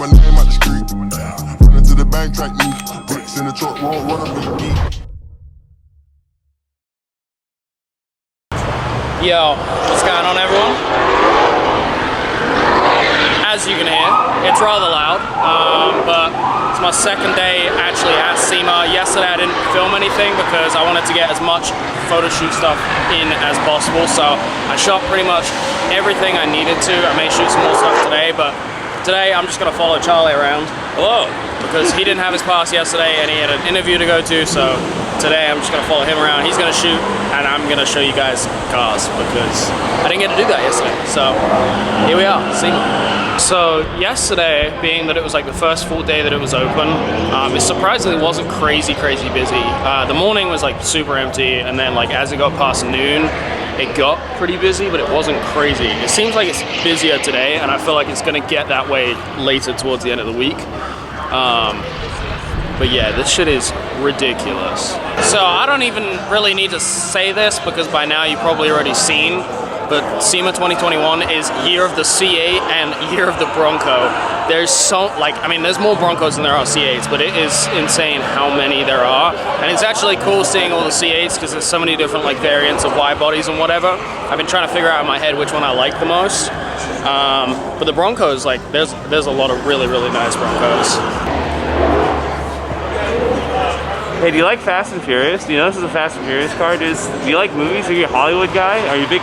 my name out the street. Running to the bank, track me. Bricks in the truck, won't run up in the beat. Yo, what's going on, everyone? As you can hear, it's rather loud, but it's my second day actually at SEMA. Yesterday I didn't film anything because I wanted to get as much photo shoot stuff in as possible, so I shot pretty much everything I needed to. I may shoot some more stuff today, but today I'm just gonna follow Charlie around. Hello! Because he didn't have his pass yesterday and he had an interview to go to, so today I'm just gonna follow him around. He's gonna shoot and I'm gonna show you guys cars because I didn't get to do that yesterday. So here we are, SEMA. So yesterday, being that it was like the first full day that it was open, it surprisingly wasn't crazy busy. The morning was like super empty, and then like as it got past noon, it got pretty busy, but it wasn't crazy. It seems like it's busier today, and I feel like it's gonna get that way later towards the end of the week. But yeah, this shit is ridiculous. So I don't even really need to say this because by now you've probably already seen, but SEMA 2021 is year of the C8 and year of the Bronco. There's there's more Broncos than there are C8s, but it is insane how many there are. And it's actually cool seeing all the C8s because there's so many different like variants of wide bodies and whatever. I've been trying to figure out in my head which one I like the most. But the Broncos, like there's a lot of really nice Broncos. Hey, do you like Fast and Furious? Do you know this is a Fast and Furious car? Do you like movies? Are you a Hollywood guy? Are you big?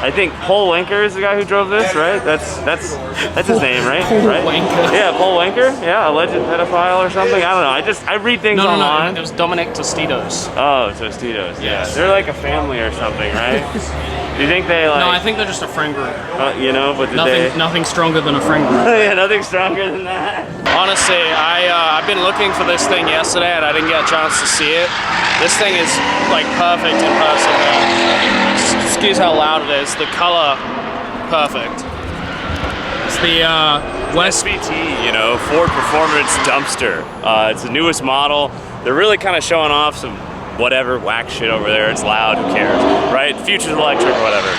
I think Paul Wanker is the guy who drove this, right? That's his name, right? Wanker. Yeah, Paul Wanker. Yeah, alleged pedophile or something. I don't know. I read things online. No, it was Dominic Tostitos. Oh, Tostitos. Yeah, Yes. they're like a family or something, right? Do you think they like? No, I think they're just a friend group. You know, but Nothing stronger than a friend group. Yeah, nothing stronger than that. Honestly, I've been looking for this thing yesterday and I didn't get a chance to see it. This thing is like perfect in person. Excuse how loud it is. The color, perfect. It's the SVT, you know, Ford Performance Dumpster. It's the newest model. They're really kind of showing off some whatever whack shit over there. It's loud, who cares, right? The future's electric or whatever.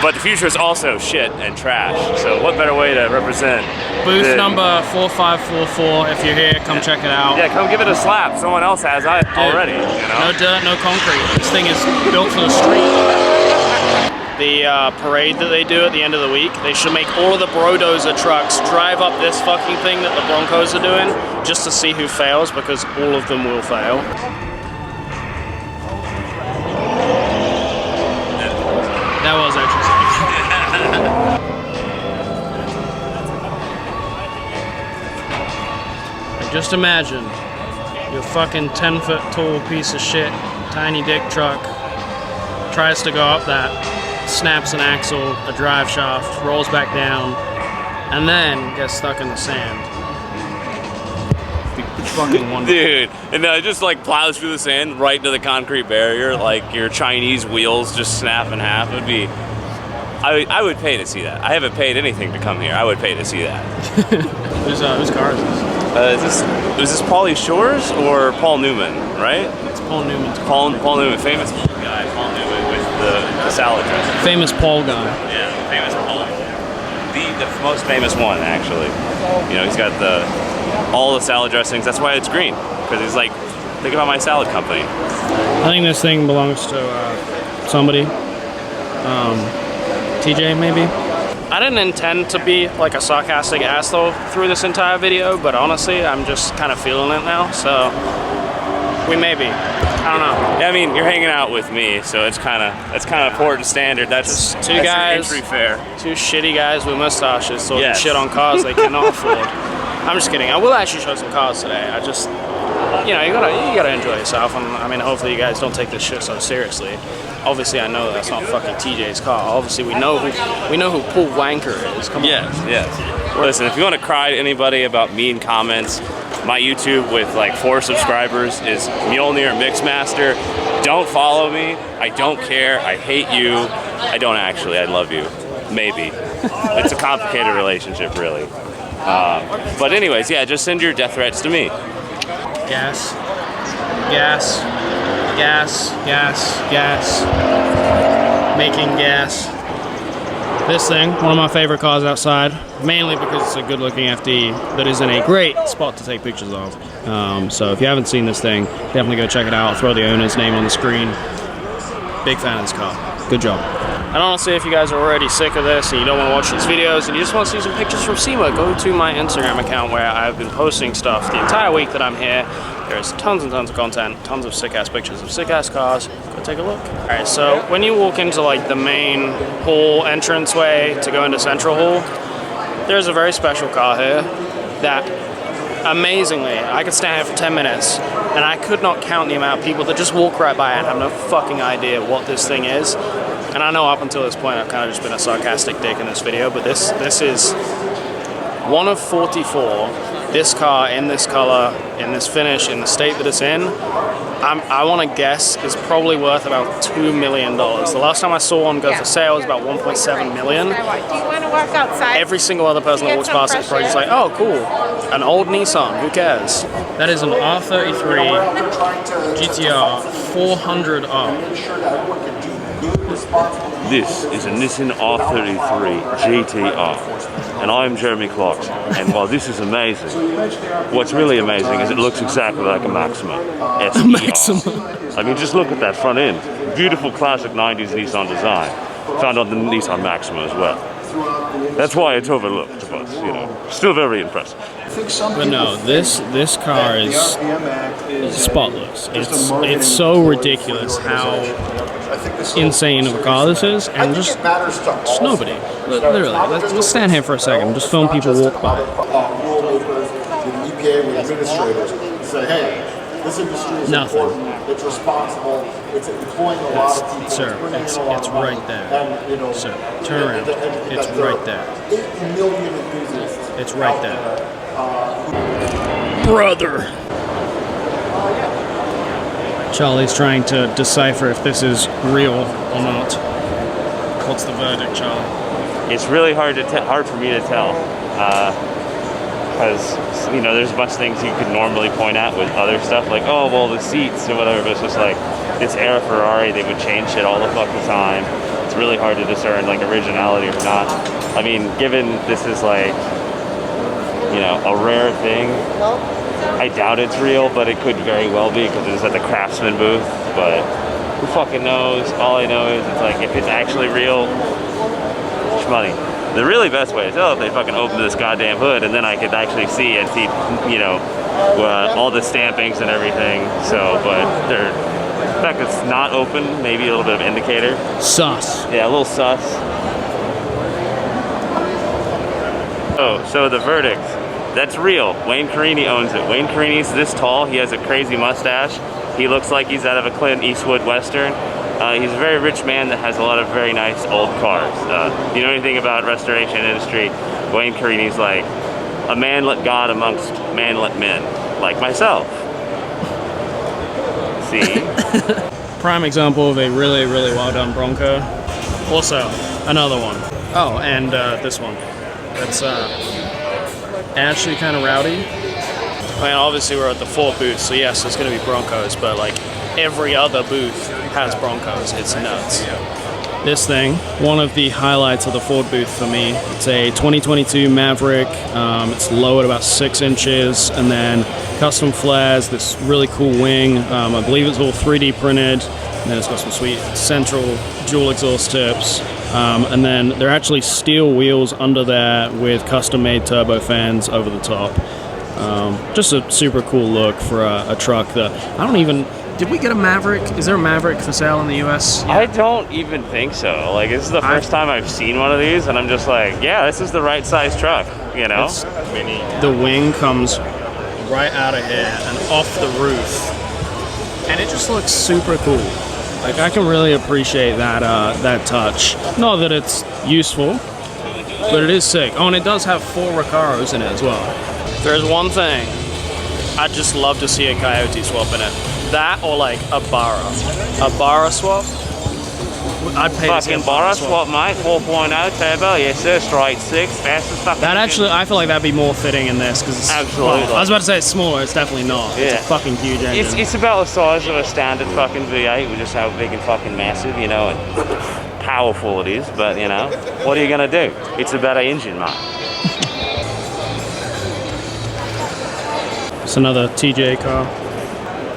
But the future is also shit and trash. So what better way to represent? Booth number 4544. If you're here, come check it out. Yeah, come give it a slap. Someone else has already. You know? No dirt, no concrete. This thing is built for the street. The parade that they do at the end of the week, they should make all of the Brodozer trucks drive up this fucking thing that the Broncos are doing just to see who fails, because all of them will fail. That was interesting. Just imagine your fucking 10-foot tall piece of shit, tiny dick truck tries to go up that, snaps an axle, a drive shaft, rolls back down, and then gets stuck in the sand. It's fucking wonderful. Dude, and it just like plows through the sand right into the concrete barrier, like your Chinese wheels just snap in half. It would be, I would pay to see that. I haven't paid anything to come here. I would pay to see that. Whose car is this? Was this Pauly Shore's or Paul Newman, right? It's Paul Newman's car. Paul Newman, famous guy, Paul Newman with the salad dressing. Famous Paul guy. Yeah, famous Paul. The most famous one, actually. You know, he's got all the salad dressings. That's why it's green, because he's like, think about my salad company. I think this thing belongs to somebody. TJ, maybe? I didn't intend to be like a sarcastic asshole through this entire video, but honestly, I'm just kind of feeling it now, so we may be. I don't know. Yeah, I mean, you're hanging out with me, so it's kind of important standard. That's two guys, entry fare. Two shitty guys with mustaches talking shit on cars they cannot afford. I'm just kidding. I will actually show some cars today. I just, you know, you gotta enjoy yourself, and I mean, hopefully you guys don't take this shit so seriously. Obviously, I know that's not fucking TJ's car. Obviously, we know who Paul Wanker is. Come on. Yes. Listen, if you want to cry to anybody about mean comments, my YouTube with like 4 subscribers is Mjolnir Mixmaster. Don't follow me. I don't care. I hate you. I don't actually. I love you. Maybe. It's a complicated relationship, really. But anyways, yeah, just send your death threats to me. Gas. Gas. Gas. Gas. Gas. Making gas. This thing, one of my favorite cars outside, mainly because it's a good-looking FD that is in a great spot to take pictures of. So if you haven't seen this thing, definitely go check it out. I'll throw the owner's name on the screen. Big fan of this car. Good job. And honestly, if you guys are already sick of this and you don't want to watch these videos and you just want to see some pictures from SEMA, go to my Instagram account where I've been posting stuff the entire week that I'm here. There's tons and tons of content, tons of sick-ass pictures of sick-ass cars. Go take a look. Alright, so when you walk into like the main hall entranceway to go into Central Hall, there's a very special car here that, amazingly, I could stand here for 10 minutes and I could not count the amount of people that just walk right by and have no fucking idea what this thing is. And I know up until this point I've kind of just been a sarcastic dick in this video, but this is one of 44. This car in this color, in this finish, in the state that it's in, I want to guess is probably worth about $2 million. The last time I saw one go for sale was about 1.7 million. Do you want to walk outside? Every single other person that walks past it is probably just like, oh, cool, an old Nissan, who cares? That is an R33 GTR 400R. This is a Nissan R33 GTR, and I'm Jeremy Clarkson. And while this is amazing, what's really amazing is it looks exactly like a Maxima. A Maxima. I mean, just look at that front end. Beautiful classic 90s Nissan design, found on the Nissan Maxima as well. That's why it's overlooked, but you know, still very impressive. But no, this car is spotless. It's so ridiculous how insane of a car this is, and just nobody. Literally, let's stand here for a second. Just film people walk by. Nothing. It's responsible. It's employing a lot of people. Sir, it's right there. Sir, turn around. It's right there. 8 million enthusiasts. It's right there. Brother. Charlie's trying to decipher if this is real or not. What's the verdict, Charlie? It's really hard for me to tell, because you know there's a bunch of things you could normally point at with other stuff, like oh well the seats or whatever. But it's just like this era Ferrari, they would change shit all the fucking time. It's really hard to discern like originality or not. I mean, given this is like you know a rare thing, I doubt it's real, but it could very well be because it's at the Craftsman booth. But who fucking knows? All I know is it's like if it's actually real, money. The really best way to tell if they fucking opened this goddamn hood, and then I could actually see and see, you know, all the stampings and everything. So, but the fact it's not open, maybe a little bit of indicator. Sus. Yeah, a little sus. Oh, so the verdict. That's real. Wayne Carini owns it. Wayne Carini's this tall. He has a crazy mustache. He looks like he's out of a Clint Eastwood Western. He's a very rich man that has a lot of very nice old cars. You know anything about restoration industry? Wayne Carini's like a man let God amongst man let men, like myself. See? Prime example of a really, really well done Bronco. Also, another one. Oh, and this one. That's actually kind of rowdy. I mean, obviously we're at the Ford booth, so yes, there's going to be Broncos, but like every other booth has Broncos. It's nuts. This thing, one of the highlights of the Ford booth for me. It's a 2022 Maverick. It's low at about 6 inches, and then custom flares, this really cool wing. I believe it's all 3D printed, and then it's got some sweet central dual exhaust tips. And then they're actually steel wheels under there with custom-made turbo fans over the top. Just a super cool look for a truck that I don't even... Did we get a Maverick? Is there a Maverick for sale in the US? Yeah. I don't even think so. Like, this is the first time I've seen one of these, and I'm just like, yeah, this is the right size truck, you know? The wing comes right out of here and off the roof, and it just looks super cool. Like, I can really appreciate that touch. Not that it's useful, but it is sick. Oh, and it does have 4 Recaros in it as well. There's one thing I'd just love to see a Coyote swap in it. That or like a Barra. A Barra swap? I'd pay fucking Barra swap, mate. 4.0 turbo, yes sir, straight 6, fastest fucking... That actually, I feel like that'd be more fitting in this because it's... Absolutely. Well, I was about to say it's smaller, it's definitely not. Yeah. It's a fucking huge engine. It's about the size of a standard fucking V8, with just how big and fucking massive, you know. And powerful it is, but you know, what are you gonna do? It's a better engine, man. It's another TJ car.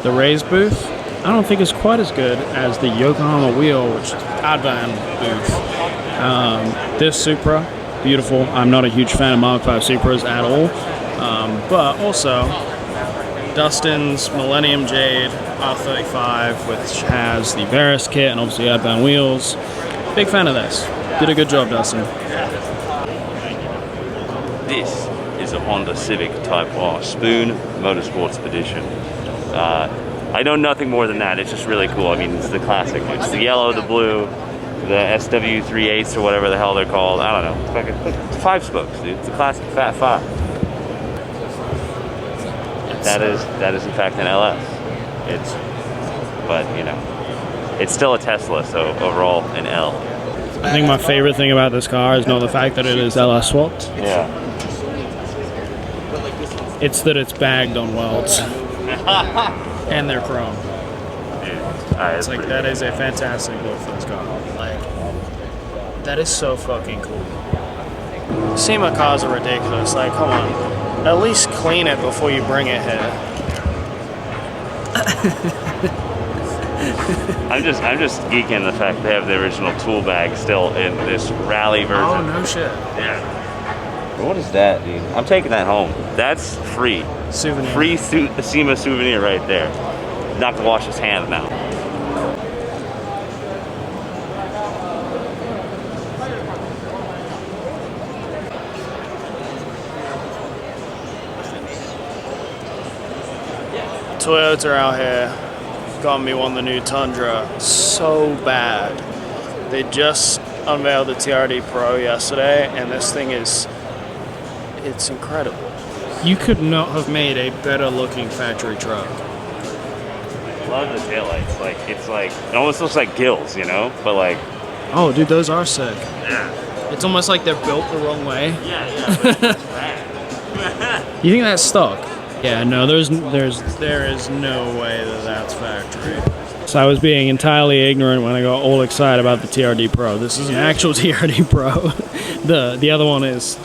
The Rays booth, I don't think it's quite as good as the Yokohama Wheel, which is Advan booth. This Supra, beautiful. I'm not a huge fan of Mark V Supras at all, but also Dustin's Millennium Jade R35, which has the Varus kit and obviously Advan wheels. Big fan of this. Did a good job, Dustin. This is a Honda Civic Type R Spoon Motorsports Edition. I know nothing more than that. It's just really cool. I mean, it's the classic. It's the yellow, the blue, the SW38s or whatever the hell they're called. I don't know. It's 5 spokes, dude. It's a classic Fat 5. That is in fact an LS. But you know, it's still a Tesla, so overall an L. I think my favorite thing about this car is not the fact that it is LS swapped. Yeah. It's that it's bagged on welds. And they're chrome. It's like, that is a fantastic look for this car. Like, that is so fucking cool. SEMA cars are ridiculous. Like, come on. At least clean it before you bring it here. I'm just geeking the fact they have the original tool bag still in this rally version. Oh, no shit. Yeah. What is that, dude? I'm taking that home. That's free. Souvenir. Free SEMA souvenir right there. Not to wash his hands now. Toyota out here got me one of the new Tundra so bad. They just unveiled the TRD Pro yesterday, and this thing it's incredible. You could not have made a better looking factory truck. I love the taillights. Like, it almost looks like gills, you know? But like, Oh, dude, those are sick. yeah. It's almost like they're built the wrong way. Yeah, that's rad. You think that's stock? Yeah, no, there is no way that that's factory. So I was being entirely ignorant when I got all excited about the TRD Pro. This is an actual TRD Pro. The other one is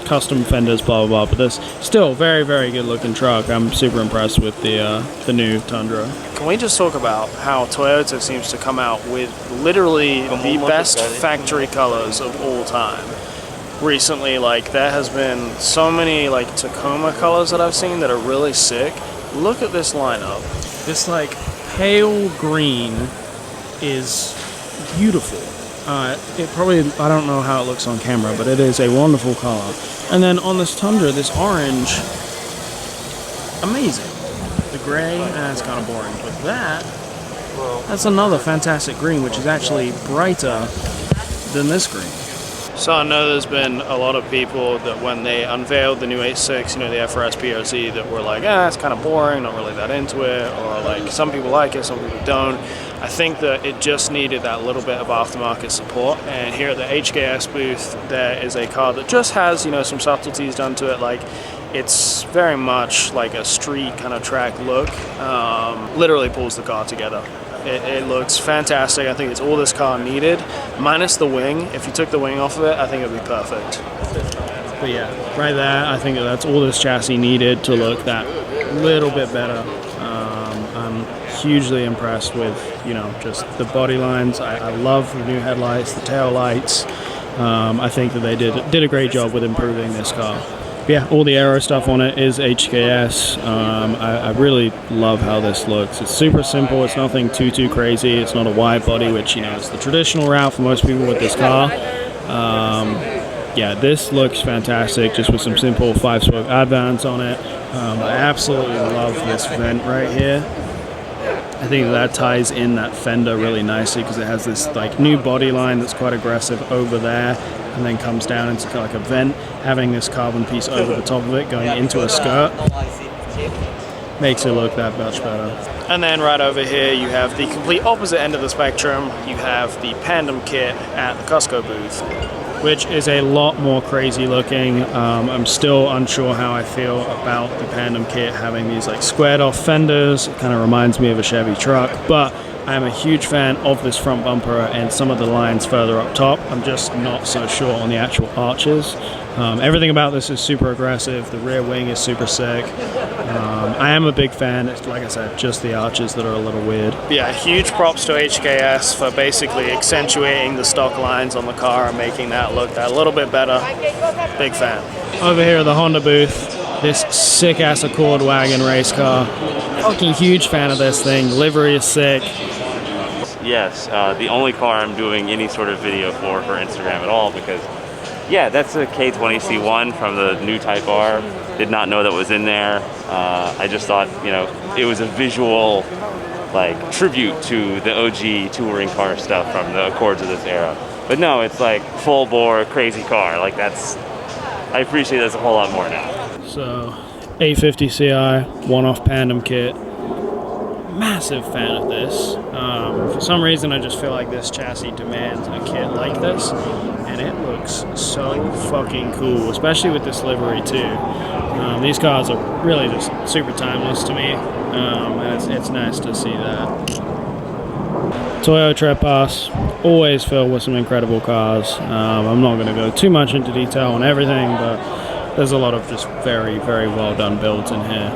custom fenders, blah blah blah. But this still very, very good looking truck. I'm super impressed with the new Tundra. Can we just talk about how Toyota seems to come out with literally the best factory colors of all time? Recently, like, there has been so many like Tacoma colors that I've seen that are really sick. Look at this lineup. This like pale green is beautiful. It probably, I don't know how it looks on camera, but it is a wonderful color. And then on this Tundra, this orange, amazing. The gray, it's kind of boring, but that's another fantastic green, which is actually brighter than this green. So I know there's been a lot of people that when they unveiled the new 8.6, you know, the FRS PRZ, that were like, it's kind of boring, not really that into it, or like some people like it, some people don't. I think that it just needed that little bit of aftermarket support, and here at the HKS booth, there is a car that just has, you know, some subtleties done to it. Like, it's very much like a street kind of track look. Literally pulls the car together. It looks fantastic. I think it's all this car needed, minus the wing. If you took the wing off of it, I think it would be perfect. But yeah, right there, I think that's all this chassis needed to look that little bit better. I'm hugely impressed with, you know, just the body lines. I love the new headlights, the tail lights. I think that they did a great job with improving this car. Yeah, all the aero stuff on it is HKS. I really love how this looks. It's super simple. It's nothing too crazy. It's not a wide body, which, you know, is the traditional route for most people with this car. Yeah, this looks fantastic, just with some simple 5-spoke Advans on it. I absolutely love this vent right here. I think that ties in that fender really nicely because it has this like new body line that's quite aggressive over there, and then comes down into kind of like a vent. Having this carbon piece over the top of it going into a skirt makes it look that much better. And then right over here you have the complete opposite end of the spectrum. You have the Pandem kit at the Cusco booth, which is a lot more crazy looking. I'm still unsure how I feel about the Pandem kit having these like squared off fenders. It kind of reminds me of a Chevy truck, but I am a huge fan of this front bumper and some of the lines further up top. I'm just not so sure on the actual arches. Everything about this is super aggressive. The rear wing is super sick. I am a big fan. It's, like I said, just the arches that are a little weird. Yeah, huge props to HKS for basically accentuating the stock lines on the car and making that look that little bit better. Big fan. Over here at the Honda booth, this sick ass Accord wagon race car. Fucking huge fan of this thing. Livery is sick. Yes, the only car I'm doing any sort of video for Instagram at all, because yeah, that's a K20C1 from the new Type R. Did not know that was in there. I just thought, you know, it was a visual like tribute to the OG touring car stuff from the Accords of this era. But no, it's like full bore crazy car. Like that's, I appreciate this a whole lot more now. So 850 CI, one-off Pandem kit. Massive fan of this. For some reason I just feel like this chassis demands a kit like this, and it looks so fucking cool, especially with this livery too. These cars are really just super timeless to me, and it's nice to see that. Toyota Trepass, always filled with some incredible cars. I'm not going to go too much into detail on everything, but there's a lot of just very, very well done builds in here.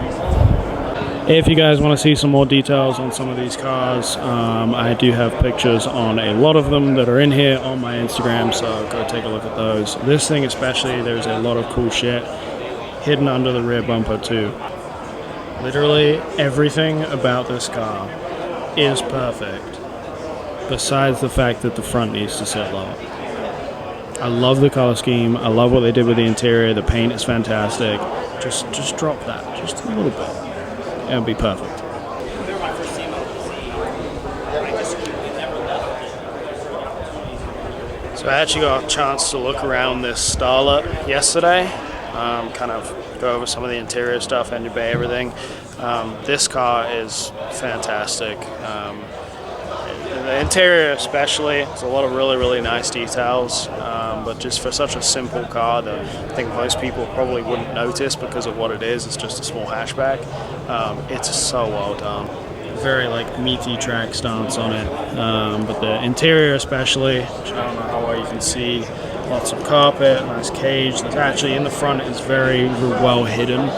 If you guys want to see some more details on some of these cars, I do have pictures on a lot of them that are in here on my Instagram, so go take a look at those. This thing especially, there's a lot of cool shit hidden under the rear bumper too. Literally everything about this car is perfect, besides the fact that the front needs to sit low. I love the color scheme, I love what they did with the interior, the paint is fantastic. Just drop that, just a little bit. It'll be perfect. So I actually got a chance to look around this Starlet yesterday, kind of go over some of the interior stuff, engine bay, everything. This car is fantastic. The interior especially, there's a lot of really, really nice details, but just for such a simple car that I think most people probably wouldn't notice because of what it is, it's just a small hatchback. It's so well done. Very like meaty track stance on it, but the interior especially, which I don't know how well you can see, lots of carpet, nice cage. That's actually in the front is very well hidden.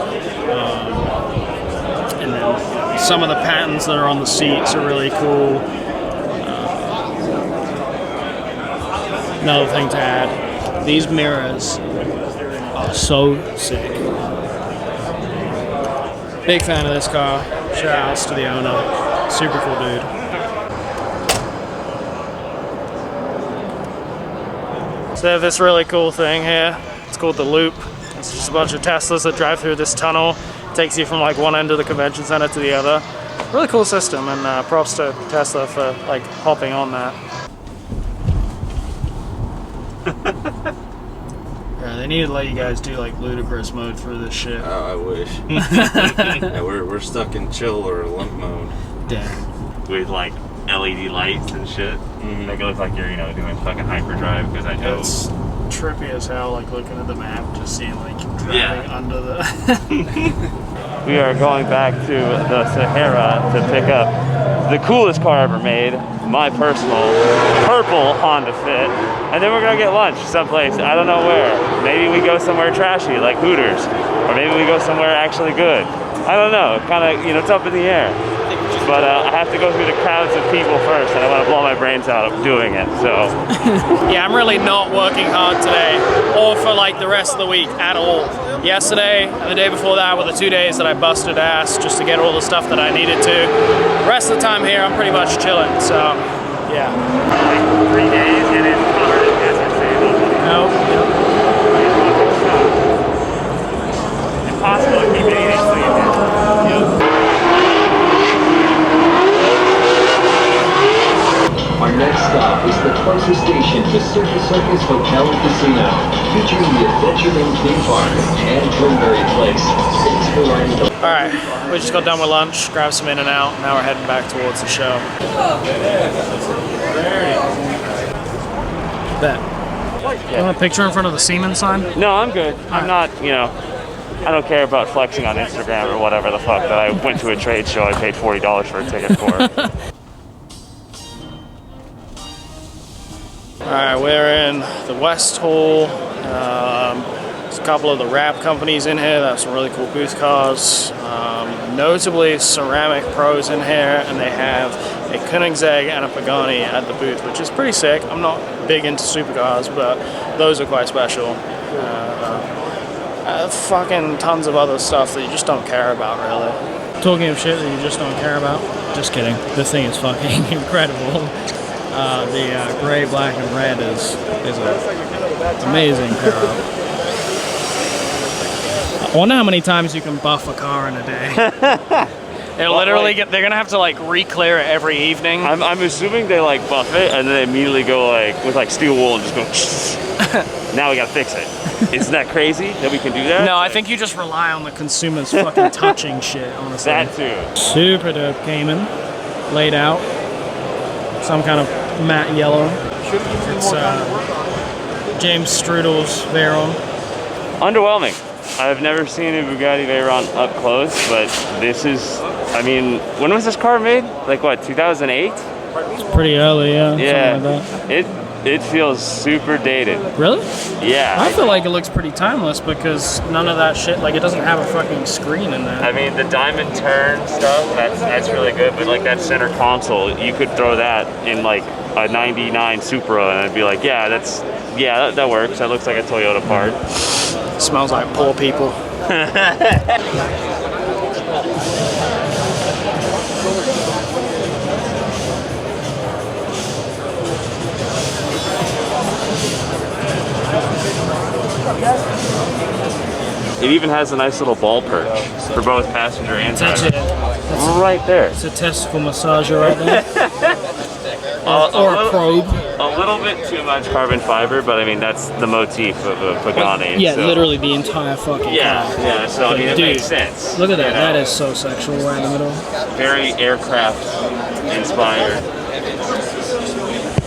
And then some of the patterns that are on the seats are really cool. Another thing to add, these mirrors are so sick. Big fan of this car. Shout outs to the owner. Super cool dude. So they have this really cool thing here. It's called the Loop. It's just a bunch of Teslas that drive through this tunnel. It takes you from like one end of the convention center to the other. Really cool system, and props to Tesla for like hopping on that. Yeah, they need to let you guys do like ludicrous mode for this shit. Oh, I wish. Yeah, we're stuck in chill or lump mode. Damn. With like LED lights and shit. Make it look like you're, you know, doing fucking hyperdrive, because I know. It's trippy as hell, like looking at the map, just seeing like driving under the... We are going back to the Sahara to pick up the coolest car ever made, my personal purple Honda Fit, and then we're gonna get lunch someplace, I don't know where. Maybe we go somewhere trashy like Hooters, or maybe we go somewhere actually good. I don't know, kind of, you know, it's up in the air. But I have to go through the crowds of people first, and I want to blow my brains out of doing it, so. Yeah, I'm really not working hard today, or for like the rest of the week at all. Yesterday and the day before that were the 2 days that I busted ass just to get all the stuff that I needed to. The rest of the time here, I'm pretty much chilling, so yeah. Like 3 days and it's covered in desert sand. Nope. Impossible to keep anything clean. Our next stop is the closest station to Circus Hotel and Casino, featuring the adventure-themed theme park and Blueberry Place. Thanks for riding the... Alright, we just got done with lunch, grabbed some In-N-Out, now we're heading back towards the show. Bet. You want a picture in front of the Seaman sign? No, I'm good. I'm not, you know, I don't care about flexing on Instagram or whatever the fuck that I went to a trade show I paid $40 for a ticket for. Alright, we're in the West Hall. There's a couple of the Rap companies in here. That's some really cool booth cars. Notably, Ceramic Pros in here, and they have a Koenigsegg and a Pagani at the booth, which is pretty sick. I'm not big into supercars, but those are quite special. Fucking tons of other stuff that you just don't care about, really. Talking of shit that you just don't care about, just kidding. This thing is fucking incredible. The gray, black, and red is an amazing pair up. I wonder how many times you can buff a car in a day. They're literally they're gonna have to like re-clear it every evening. I'm assuming they like buff it and then they immediately go like with like steel wool and just go. Now we gotta fix it. Isn't that crazy that we can do that? No, I think you just rely on the consumers fucking touching shit, honestly. That too. Super dope Cayman, laid out. Some kind of matte yellow. It's James Strudel's Veyron. Underwhelming. I've never seen a Bugatti Veyron up close, but this is, I mean, when was this car made? Like what, 2008? It's pretty early, yeah. Yeah, Something like that. it feels super dated. Really? Yeah. I feel like it looks pretty timeless because none of that shit, like it doesn't have a fucking screen in there. I mean, the diamond turn stuff, that's really good, but like that center console, you could throw that in like a 99 Supra and I'd be like, yeah, that works. That looks like a Toyota part. Smells like poor people. It even has a nice little ball perch for both passenger and That's driver. it. Right there. It's a testicle massager right there. or a probe. A little bit too much carbon fiber, but I mean that's the motif of a Pagani. Yeah, so. literally the entire fucking Yeah, car. yeah. So I mean, it Dude, makes sense. Look at that. you know? That is so sexual right in the middle. Very aircraft inspired.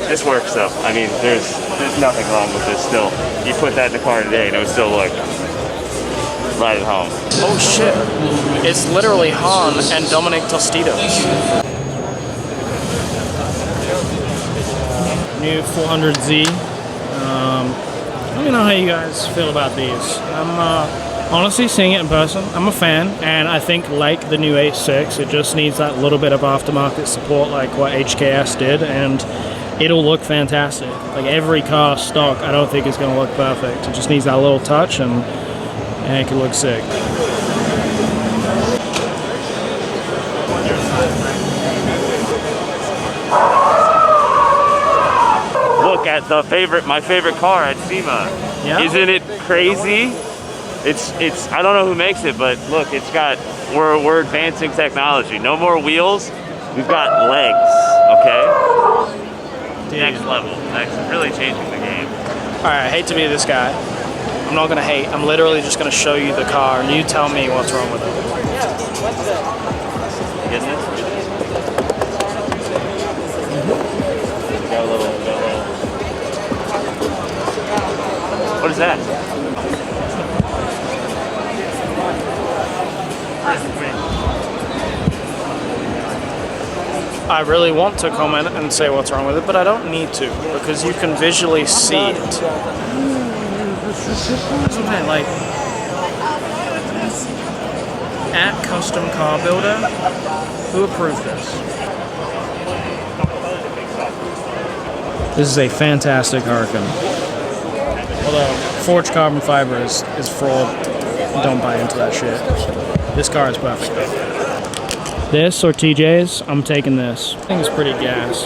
This works though. I mean, there's nothing wrong with this still. You put that in the car today and it would still look right at home. Oh shit. It's literally Han and Dominic Tostitos. New 400Z. Let me know how you guys feel about these. I'm honestly seeing it in person. I'm a fan, and I think like the new H6, it just needs that little bit of aftermarket support like what HKS did, and it'll look fantastic. Like every car stock, I don't think is going to look perfect. It just needs that little touch, and it can look sick. Look at my favorite car at SEMA. Yeah? Isn't it crazy? It's I don't know who makes it, but look, we're advancing technology. No more wheels, we've got legs, okay? Dude. Next level. Next, really changing the game. Alright, I hate to be this guy. I'm not gonna hate. I'm literally just gonna show you the car and you tell me what's wrong with it. Isn't it? Got a little. What is that? I really want to comment and say what's wrong with it, but I don't need to because you can visually see it. That's what I like. At Custom Car Builder, who approved this? This is a fantastic Huracan. Although forged carbon fiber is fraud. Don't buy into that shit. This car is perfect. This or TJ's, I'm taking this. I think it's pretty gas.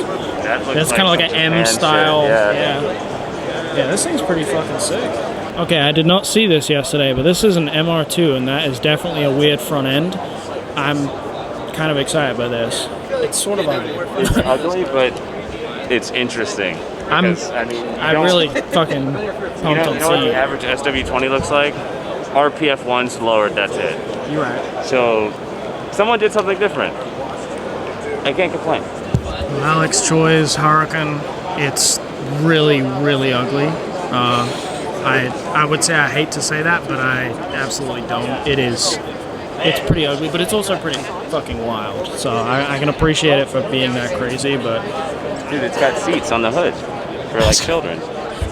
That's kind of like an M style. Yeah, this thing's pretty fucking sick. Okay, I did not see this yesterday, but this is an MR2, and that is definitely a weird front end. I'm kind of excited by this. It's sort of ugly. It's ugly, but it's interesting. I'm really fucking You pumped know on what seeing the it. average SW20 looks like? RPF1's lowered, that's it. You're right. So, someone did something different. I can't complain. Alex Choi's Huracan, it's really, really ugly. I would say I hate to say that, but I absolutely don't. It's pretty ugly, but it's also pretty fucking wild. So I can appreciate it for being that crazy, but... Dude, it's got seats on the hood. for like children.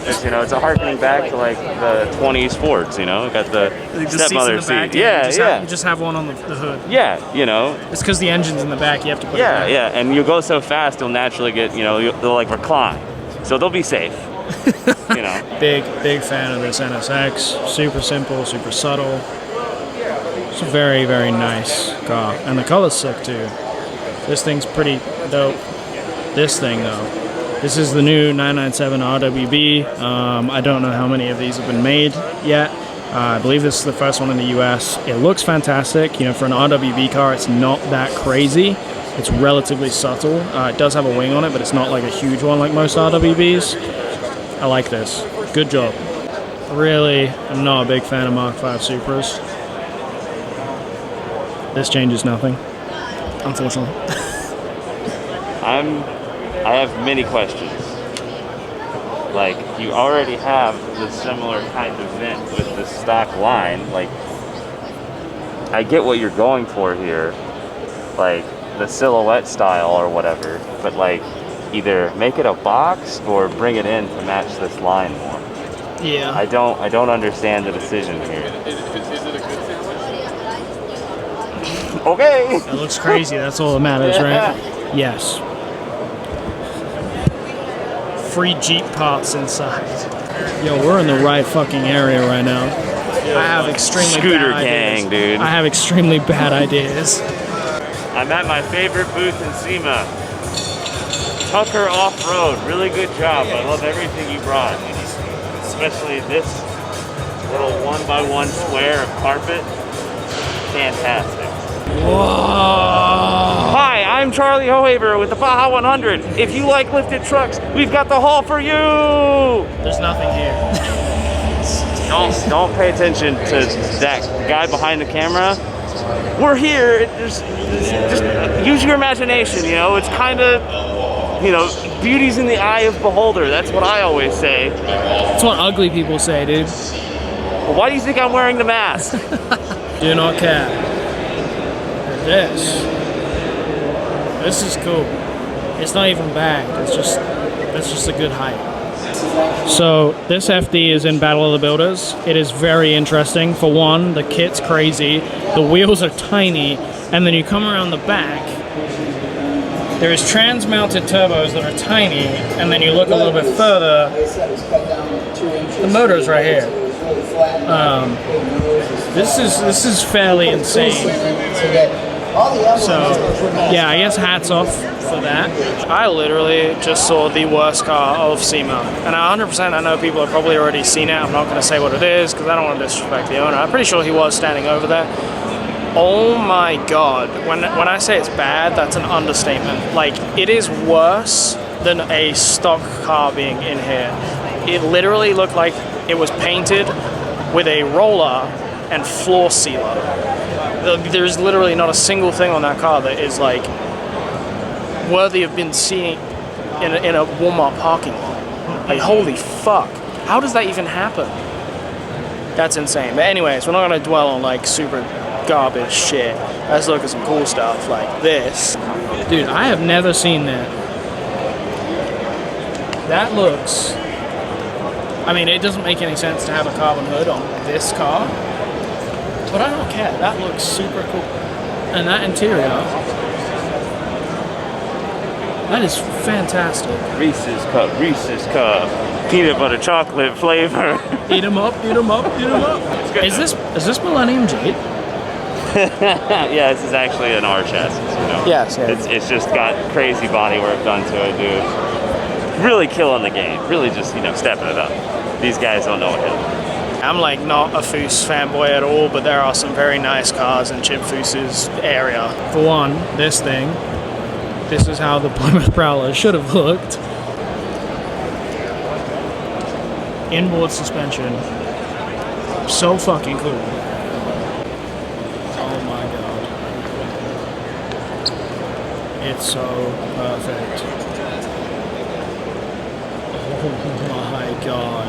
It's, you know, it's a harkening back to like the 20s Fords, you know, got the stepmother seat. Yeah, You just have one on the hood. Yeah, you know. It's because the engine's in the back, you have to put it back. Yeah, and you go so fast, you'll naturally get, you know, they'll like recline. So they'll be safe, you know. Big fan of this NSX. Super simple, super subtle. It's a very, very nice car. And the color's sick too. This thing's pretty dope. This thing though. This is the new 997 RWB. I don't know how many of these have been made yet. I believe this is the first one in the US. It looks fantastic. You know, for an RWB car, it's not that crazy. It's relatively subtle. It does have a wing on it, but it's not like a huge one like most RWBs. I like this. Good job. Really, I'm not a big fan of Mark V Supras. This changes nothing, unfortunately. I have many questions. Like, you already have the similar kind of vent with the stock line. Like, I get what you're going for here, like the silhouette style or whatever, but like, either make it a box or bring it in to match this line more. Yeah. I don't understand the decision here. Okay. It looks crazy, that's all that matters, right? Yes. Free Jeep parts inside. Yo, we're in the right fucking area right now. I have extremely Scooter bad gang, ideas. dude. I have extremely bad ideas. I'm at my favorite booth in Sema. Tucker Off-Road, really good job. I love everything you brought. Especially this little 1x1 square of carpet. Fantastic. Whoa! Hi, I'm Charlie Hohaver with the Baja 100. If you like lifted trucks, we've got the haul for you! There's nothing here. Don't pay attention to that guy behind the camera. We're here. Just use your imagination, you know? It's kind of, you know, beauty's in the eye of beholder. That's what I always say. That's what ugly people say, dude. Well, why do you think I'm wearing the mask? Do not care. This is cool. It's not even bagged. It's just a good height. So this FD is in Battle of the Builders. It is very interesting. For one, the kit's crazy. The wheels are tiny, and then you come around the back. There is trans-mounted turbos that are tiny, and then you look a little bit further. The motor's right here. This is fairly insane. So, yeah, I guess hats off for that. I literally just saw the worst car of Sema. And 100% I know people have probably already seen it. I'm not going to say what it is because I don't want to disrespect the owner. I'm pretty sure he was standing over there. Oh my god. When I say it's bad, that's an understatement. Like, it is worse than a stock car being in here. It literally looked like it was painted with a roller and floor sealer. There's literally not a single thing on that car that is like worthy of being seen in a Walmart parking lot. Like, holy fuck. How does that even happen? That's insane. But anyways, we're not gonna dwell on like super garbage shit. Let's look at some cool stuff like this. Dude, I have never seen that. That looks... I mean, it doesn't make any sense to have a carbon hood on this car. But I don't care, that looks super cool. And that interior, that is fantastic. Reese's cup, peanut butter chocolate flavor. Eat 'em up, eat 'em up, eat 'em up. Is this Millennium Jade? Yeah, this is actually an R chassis, you know? Yes, yeah. It's just got crazy bodywork done to it, dude. Really killing the game. Really just, you know, stepping it up. These guys don't know what hit them. I'm like not a Foose fanboy at all, but there are some very nice cars in Chip Foose's area. For one, this thing. This is how the Plymouth Prowler should have looked. Inboard suspension. So fucking cool. Oh my god. It's so perfect. Oh my god.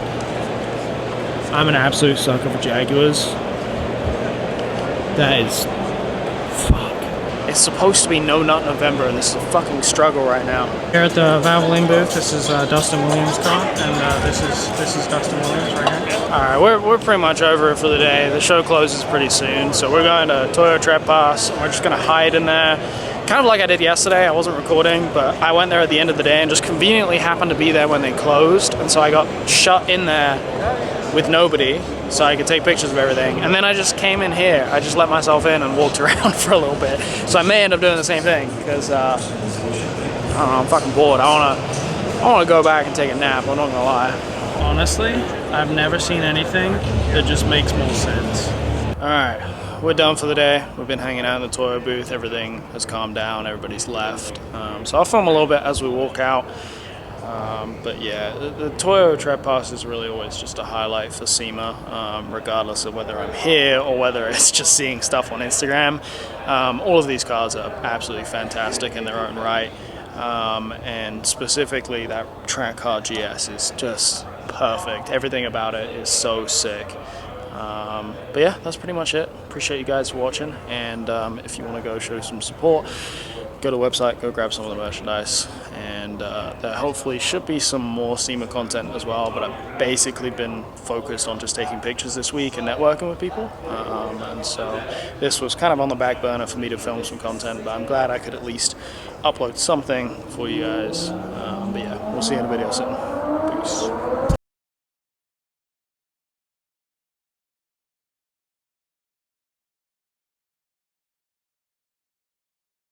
I'm an absolute sucker for Jaguars. That is... fuck. It's supposed to be No Nut November, and this is a fucking struggle right now. Here at the Valvoline booth, this is Dustin Williams' car, and this is Dustin Williams right here. All right, we're pretty much over it for the day. The show closes pretty soon, so we're going to Toyo Trespass, and we're just gonna hide in there. Kind of like I did yesterday. I wasn't recording, but I went there at the end of the day and just conveniently happened to be there when they closed, and so I got shut in there with nobody, so I could take pictures of everything. And then I just came in here. I just let myself in and walked around for a little bit. So I may end up doing the same thing because I don't know, I'm fucking bored. I wanna go back and take a nap. I'm not gonna lie. Honestly, I've never seen anything that just makes more sense. All right, we're done for the day. We've been hanging out in the Toyo booth. Everything has calmed down. Everybody's left. So I'll film a little bit as we walk out. But yeah, the Toyo Trespass is really always just a highlight for SEMA, regardless of whether I'm here or whether it's just seeing stuff on Instagram. All of these cars are absolutely fantastic in their own right, and specifically that track car GS is just perfect. Everything about it is so sick. But yeah, that's pretty much it. Appreciate you guys watching, and if you want to go show some support, go to the website, go grab some of the merchandise, and there hopefully should be some more SEMA content as well, but I've basically been focused on just taking pictures this week and networking with people, and so this was kind of on the back burner for me to film some content, but I'm glad I could at least upload something for you guys. But yeah, we'll see you in a video soon. Peace.